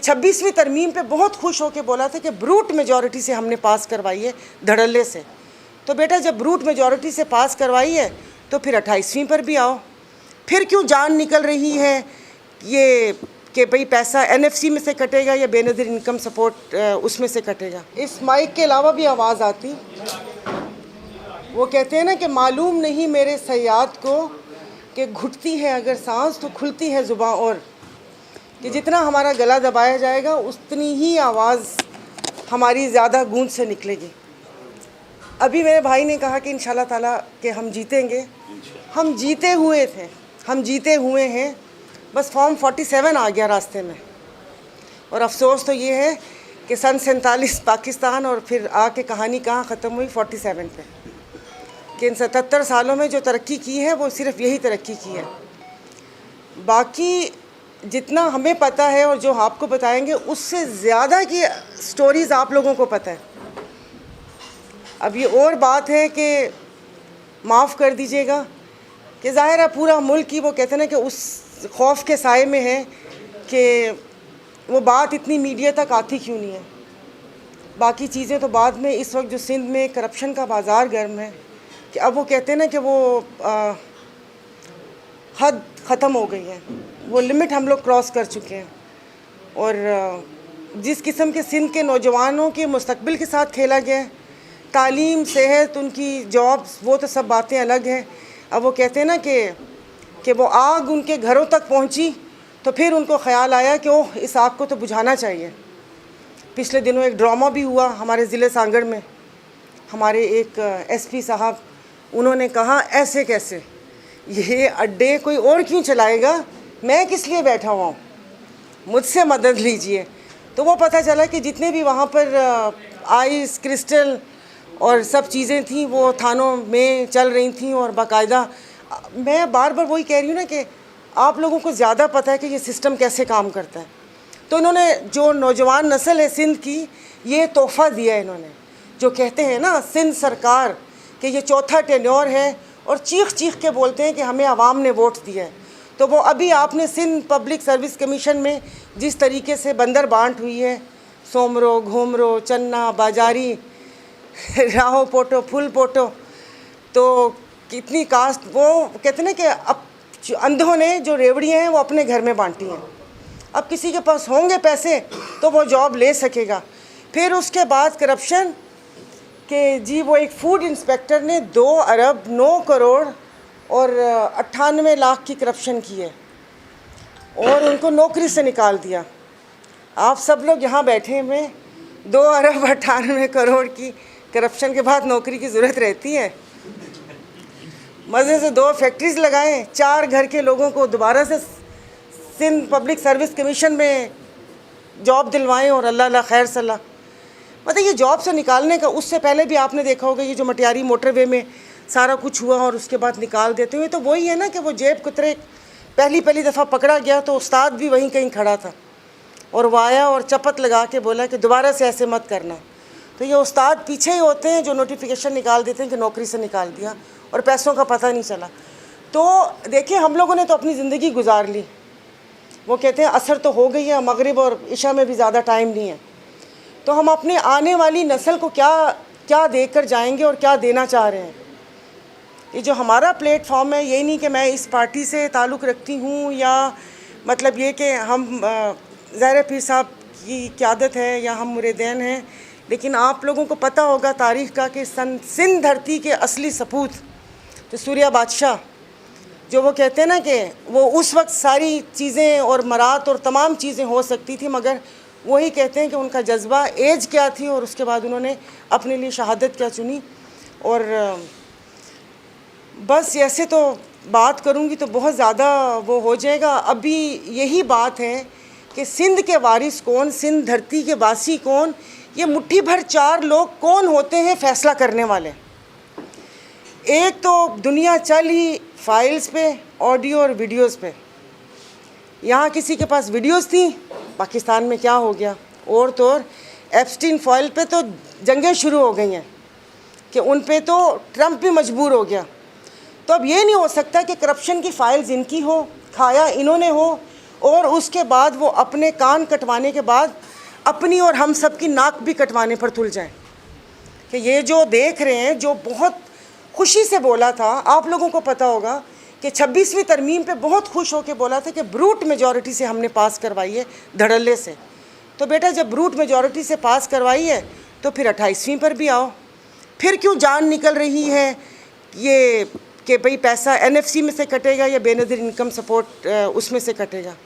26वीं तरमीम पे बहुत खुश होकर बोला था कि ब्रूट मेजॉरिटी से हमने पास करवाई है, धड़ल्ले से। तो बेटा जब ब्रूट मेजॉरिटी से पास करवाई है तो फिर 28वीं पर भी आओ। फिर क्यों जान निकल रही है ये कि भाई पैसा NFC में से कटेगा या बेनज़ीर इनकम सपोर्ट उसमें से कटेगा। इस माइक के अलावा भी आवाज़ आती, वो कहते हैं ना कि मालूम नहीं मेरे सयाद को कि घुटती है अगर सांस तो खुलती है ज़ुबान, और कि जितना हमारा गला दबाया जाएगा उतनी ही आवाज़ हमारी ज़्यादा गूंज से निकलेगी। अभी मेरे भाई ने कहा कि इंशाल्लाह ताला कि हम जीतेंगे। हम जीते हुए थे, हम जीते हुए हैं, बस फॉर्म 47 आ गया रास्ते में। और अफसोस तो ये है कि सन 47 पाकिस्तान और फिर आके कहानी कहाँ ख़त्म हुई 47 पे, कि इन 77 सालों में जो तरक्की की है वो सिर्फ यही तरक्की की है। बाकी जितना हमें पता है और जो आपको बताएंगे उससे ज़्यादा की स्टोरीज़ आप लोगों को पता है। अब ये और बात है कि माफ़ कर दीजिएगा कि ज़ाहिर है पूरा मुल्क ही वो कहते हैं ना कि उस खौफ के साए में है कि वो बात इतनी मीडिया तक आती क्यों नहीं है। बाकी चीज़ें तो बाद में, इस वक्त जो सिंध में करप्शन का बाज़ार गर्म है कि अब वो कहते हैं ना कि वो हद ख़त्म हो गई है, वो लिमिट हम लोग क्रॉस कर चुके हैं। और जिस किस्म के सिंध के नौजवानों के मुस्तकबिल के साथ खेला गया है, तालीम, सेहत, उनकी जॉब्स, वो तो सब बातें अलग हैं। अब वो कहते हैं ना कि वो आग उनके घरों तक पहुंची तो फिर उनको ख़्याल आया कि ओह इस आग को तो बुझाना चाहिए। पिछले दिनों एक ड्रामा भी हुआ हमारे ज़िले सांगड़ में। हमारे एक SP साहब, उन्होंने कहा ऐसे कैसे, ये अड्डे कोई और क्यों चलाएगा, मैं किस लिए बैठा हुआ हूँ, मुझसे मदद लीजिए। तो वो पता चला कि जितने भी वहाँ पर आइस, क्रिस्टल और सब चीज़ें थीं वो थानों में चल रही थीं। और बाकायदा मैं बार बार वही कह रही हूँ ना कि आप लोगों को ज़्यादा पता है कि ये सिस्टम कैसे काम करता है। तो इन्होंने जो नौजवान नस्ल है सिंध की, ये तोहफ़ा दिया है इन्होंने। जो कहते हैं ना सिंध सरकार कि ये चौथा टेन्योर है और चीख चीख के बोलते हैं कि हमें आवाम ने वोट दिया है। तो वो अभी आपने सिंध पब्लिक सर्विस कमीशन में जिस तरीके से बंदर बांट हुई है, सोमरो, घोमरो, चन्ना, बाजारी, राहो पोटो, फुल पोटो, तो कितनी कास्ट, वो कहते हैं कि अब अंधों ने जो रेवड़ियाँ हैं वो अपने घर में बांटी हैं। अब किसी के पास होंगे पैसे तो वो जॉब ले सकेगा। फिर उसके बाद करप्शन कि जी वो एक फूड इंस्पेक्टर ने 2 अरब 9 करोड़ और 98 लाख की करप्शन की है और उनको नौकरी से निकाल दिया। आप सब लोग यहाँ बैठे हुए 2 अरब 98 करोड़ की करप्शन के बाद नौकरी की ज़रूरत रहती है। मज़े से 2 फैक्ट्रीज़ लगाएं, 4 घर के लोगों को दोबारा से सिंध पब्लिक सर्विस कमीशन में जॉब दिलवाएं और अल्लाह अल्लाह खैर सलाह। मतलब ये जॉब से निकालने का, उससे पहले भी आपने देखा होगा ये जो मटियारी मोटरवे में सारा कुछ हुआ और उसके बाद निकाल देते हुए, तो वही है ना कि वो जेब कुतरे पहली दफ़ा पकड़ा गया तो उस्ताद भी वहीं कहीं खड़ा था और वो आया और चपत लगा के बोला कि दोबारा से ऐसे मत करना। तो ये उस्ताद पीछे ही होते हैं जो नोटिफिकेशन निकाल देते हैं कि नौकरी से निकाल दिया और पैसों का पता नहीं चला। तो देखिए हम लोगों ने तो अपनी ज़िंदगी गुजार ली। वो कहते हैं असर तो हो गई है, मगरिब और इशा में भी ज़्यादा टाइम नहीं है। तो हम अपने आने वाली नस्ल को क्या देकर जाएंगे और क्या देना चाह रहे हैं। ये जो हमारा प्लेटफॉर्म है, यही नहीं कि मैं इस पार्टी से ताल्लुक़ रखती हूँ या मतलब ये कि हम ज़ाहिर पीर साहब की क़यादत है या हम मुरीदैन हैं, लेकिन आप लोगों को पता होगा तारीख़ का कि सिंध धरती के असली सपूत तो सूर्या बादशाह, जो वो कहते हैं ना कि वो उस वक्त सारी चीज़ें और मरात और तमाम चीज़ें हो सकती थी, मगर वही कहते हैं कि उनका जज्बा, एज क्या थी और उसके बाद उन्होंने अपने लिए शहादत क्या चुनी। और बस ऐसे तो बात करूँगी तो बहुत ज़्यादा वो हो जाएगा। अभी यही बात है कि सिंध के वारिस कौन, सिंध धरती के वासी कौन, ये मुट्ठी भर 4 लोग कौन होते हैं फैसला करने वाले। एक तो दुनिया चल ही फाइल्स पे, ऑडियो और वीडियोस पे। यहाँ किसी के पास वीडियोस थी, पाकिस्तान में क्या हो गया, और तो और एप्स्टीन फाइल पे तो जंगें शुरू हो गई हैं कि उन पे तो ट्रंप भी मजबूर हो गया। तो अब ये नहीं हो सकता कि करप्शन की फ़ाइल्स इनकी हो, खाया इन्होंने हो और उसके बाद वो अपने कान कटवाने के बाद अपनी और हम सब की नाक भी कटवाने पर तुल जाएं कि ये जो देख रहे हैं, जो बहुत खुशी से बोला था, आप लोगों को पता होगा कि 26वीं तरमीम पे बहुत खुश होकर बोला था कि ब्रूट मेजॉरिटी से हमने पास करवाई है, धड़ल्ले से। तो बेटा जब ब्रूट मेजॉरिटी से पास करवाई है तो फिर 28वीं पर भी आओ। फिर क्यों जान निकल रही है ये कि भाई पैसा NFC में से कटेगा या बेनज़ीर इनकम सपोर्ट उसमें से कटेगा।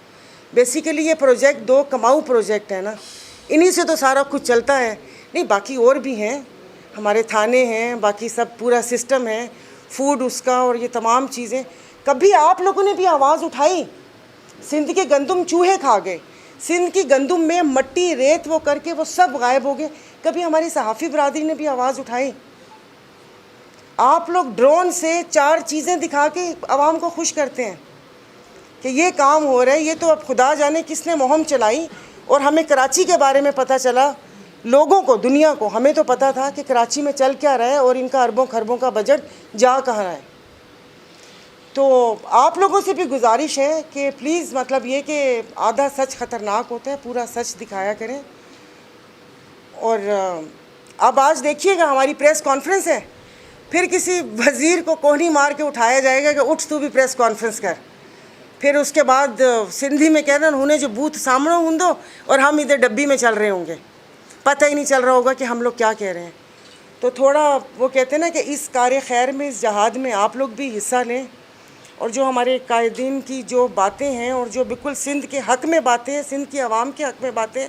बेसिकली ये प्रोजेक्ट 2 कमाऊ प्रोजेक्ट है ना, इन्हीं से तो सारा कुछ चलता है। नहीं बाकी और भी हैं, हमारे थाने हैं, बाकी सब पूरा सिस्टम है, फूड उसका और ये तमाम चीज़ें। कभी आप लोगों ने भी आवाज़ उठाई? सिंध के गंदम चूहे खा गए, सिंध की गंदम में मट्टी रेत वो करके वो सब गायब हो गए। कभी हमारी सहाफ़ी बरादरी ने भी आवाज़ उठाई? आप लोग ड्रोन से 4 चीज़ें दिखा के आवाम को खुश करते हैं कि ये काम हो रहा है। ये तो अब खुदा जाने किसने मुहिम चलाई और हमें कराची के बारे में पता चला, लोगों को, दुनिया को। हमें तो पता था कि कराची में चल क्या रहा है और इनका अरबों खरबों का बजट जा कहाँ रहा है। तो आप लोगों से भी गुजारिश है कि प्लीज़ मतलब ये कि आधा सच ख़तरनाक होता है, पूरा सच दिखाया करें। और अब आज देखिएगा हमारी प्रेस कॉन्फ्रेंस है, फिर किसी वज़ीर को कोहनी मार के उठाया जाएगा कि उठ तू भी प्रेस कॉन्फ्रेंस कर। फिर उसके बाद सिंधी में कहना उन्हें जो बूथ सामने हूंदो और हम इधर डब्बी में चल रहे होंगे, पता ही नहीं चल रहा होगा कि हम लोग क्या कह रहे हैं। तो थोड़ा वो कहते हैं ना कि इस कार्य खैर में, इस जहाद में आप लोग भी हिस्सा लें और जो हमारे कायदीन की जो बातें हैं और जो बिल्कुल सिंध के हक़ में बातें हैं, सिंध की आवाम के हक़ में बातें,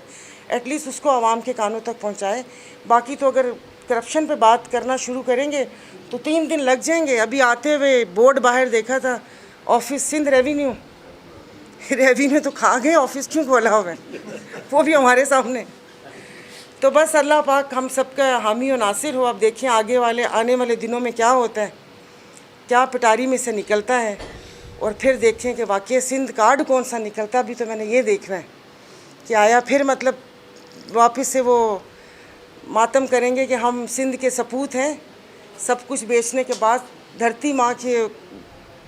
एटलीस्ट उसको आवाम के कानों तक पहुँचाएँ। बाकी तो अगर करप्शन पे बात करना शुरू करेंगे तो 3 दिन लग जाएंगे। अभी आते हुए बोर्ड बाहर देखा था, ऑफिस सिंध रेवेन्यू तो खा गए, ऑफिस क्यों खोला हुआ है, वो भी हमारे सामने। तो बस अल्लाह पाक हम सबका हामी और नासिर हो। अब देखिए आने वाले दिनों में क्या होता है, क्या पिटारी में से निकलता है, और फिर देखें कि वाकई सिंध कार्ड कौन सा निकलता। अभी तो मैंने ये देखना है कि आया फिर मतलब वापस से वो मातम करेंगे कि हम सिंध के सपूत हैं। सब कुछ बेचने के बाद, धरती माँ के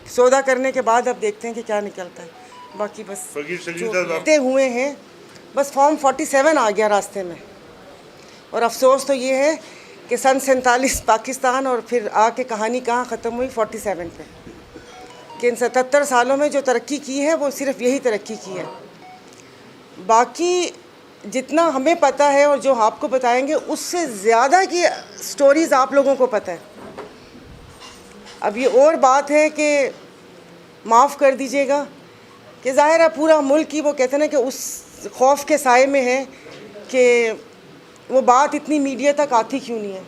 सौदा करने के बाद अब देखते हैं कि क्या निकलता है। बाकी बस जो हुए हैं, बस फॉर्म 47 आ गया रास्ते में। और अफसोस तो ये है कि सन 47 पाकिस्तान और फिर आके कहानी कहाँ ख़त्म हुई 47 पे, कि इन 77 सालों में जो तरक्की की है वो सिर्फ यही तरक्की की है। बाकी जितना हमें पता है और जो आपको बताएंगे उससे ज़्यादा की स्टोरीज़ आप लोगों को पता है। अब ये और बात है कि माफ़ कर दीजिएगा कि ज़ाहिर है पूरा मुल्क ही वो कहते हैं ना कि उस खौफ के साए में है कि वो बात इतनी मीडिया तक आती क्यों नहीं है।